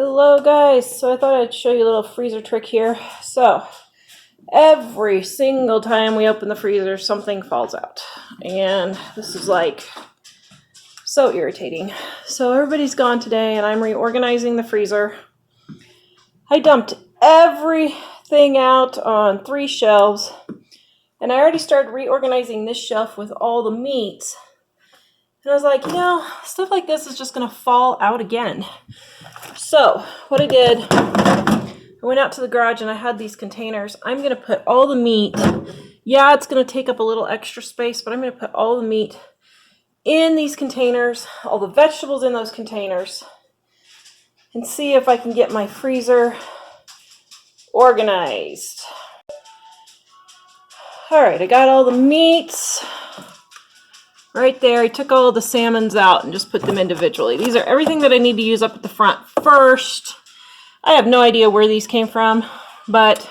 Hello guys, so I thought I'd show you a little freezer trick here. So every single time we open the freezer, something falls out, and this is like so irritating. So everybody's gone today and I'm reorganizing the freezer. I dumped everything out on 3 shelves, and I already started reorganizing this shelf with all the meats. And I was like, stuff like this is just gonna fall out again. So what I did, I went out to the garage and I had these containers. I'm going to put all the meat. Yeah, it's going to take up a little extra space, but I'm going to put all the meat in these containers, all the vegetables in those containers, and see if I can get my freezer organized. All right, I got all the meats right there. I took all the salmons out and just put them individually. These are everything that I need to use up at the front first. I have no idea where these came from, but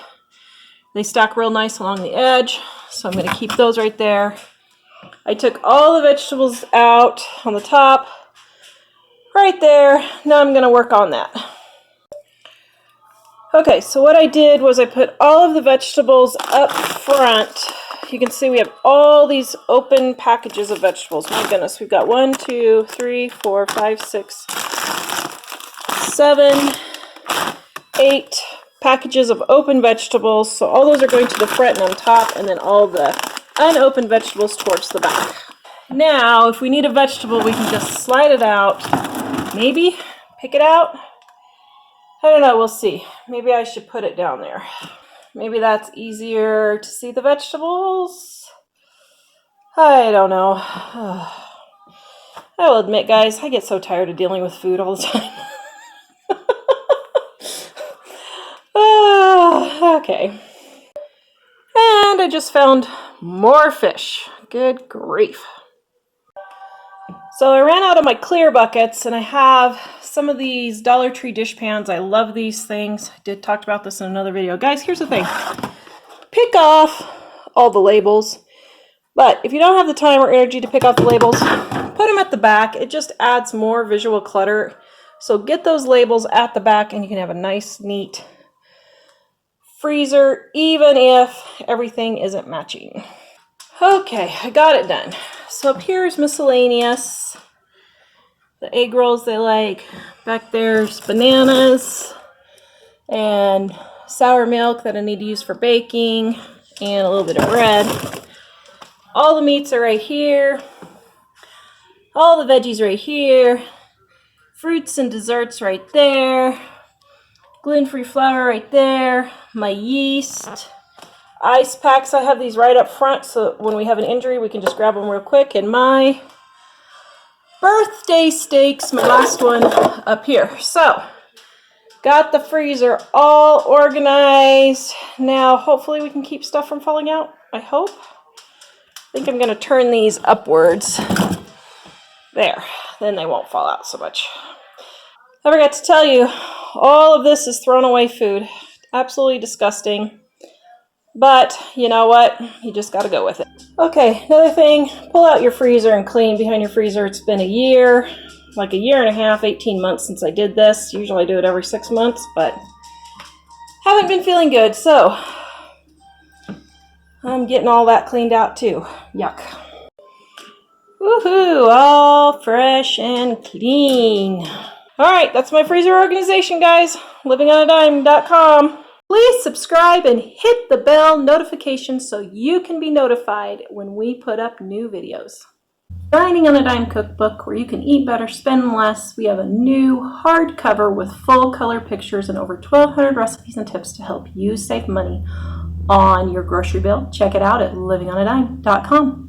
they stack real nice along the edge, so I'm going to keep those right there. I took all the vegetables out on the top right there. Now I'm going to work on that. Okay, so what I did was I put all of the vegetables up front. You can see we have all these open packages of vegetables. My goodness, we've got 1, 2, 3, 4, 5, 6, 7, 8 packages of open vegetables. So all those are going to the front and on top, and then all the unopened vegetables towards the back. Now, if we need a vegetable, we can just slide it out. Maybe pick it out. I don't know, we'll see. Maybe I should put it down there. Maybe that's easier to see the vegetables. I don't know. I will admit, guys, I get so tired of dealing with food all the time. Okay. And I just found more fish. Good grief. So I ran out of my clear buckets, and I have some of these Dollar Tree dish pans. I love these things. I did talk about this in another video. Guys, here's the thing. Pick off all the labels. But if you don't have the time or energy to pick off the labels, put them at the back. It just adds more visual clutter. So get those labels at the back, and you can have a nice, neat freezer, even if everything isn't matching. Okay, I got it done. So up here is miscellaneous. The egg rolls they like. Back there's bananas and sour milk that I need to use for baking, and a little bit of bread. All the meats are right here. All the veggies right here. Fruits and desserts right there. Gluten-free flour right there. My yeast. Ice packs, I have these right up front, so when we have an injury, we can just grab them real quick. And my birthday steaks, my last one, up here. So, got the freezer all organized. Now, hopefully we can keep stuff from falling out, I hope. I think I'm going to turn these upwards. There, then they won't fall out so much. I forgot to tell you, all of this is thrown away food. Absolutely disgusting. But, you know what? You just got to go with it. Okay, another thing. Pull out your freezer and clean behind your freezer. It's been a year, like a year and a half, 18 months since I did this. Usually I do it every 6 months, but haven't been feeling good. So, I'm getting all that cleaned out too. Yuck. Woohoo! All fresh and clean. Alright, that's my freezer organization, guys. livingonadime.com. Please subscribe and hit the bell notification so you can be notified when we put up new videos. Dining on a Dime Cookbook, where you can eat better, spend less. We have a new hardcover with full color pictures and over 1,200 recipes and tips to help you save money on your grocery bill. Check it out at livingonadime.com.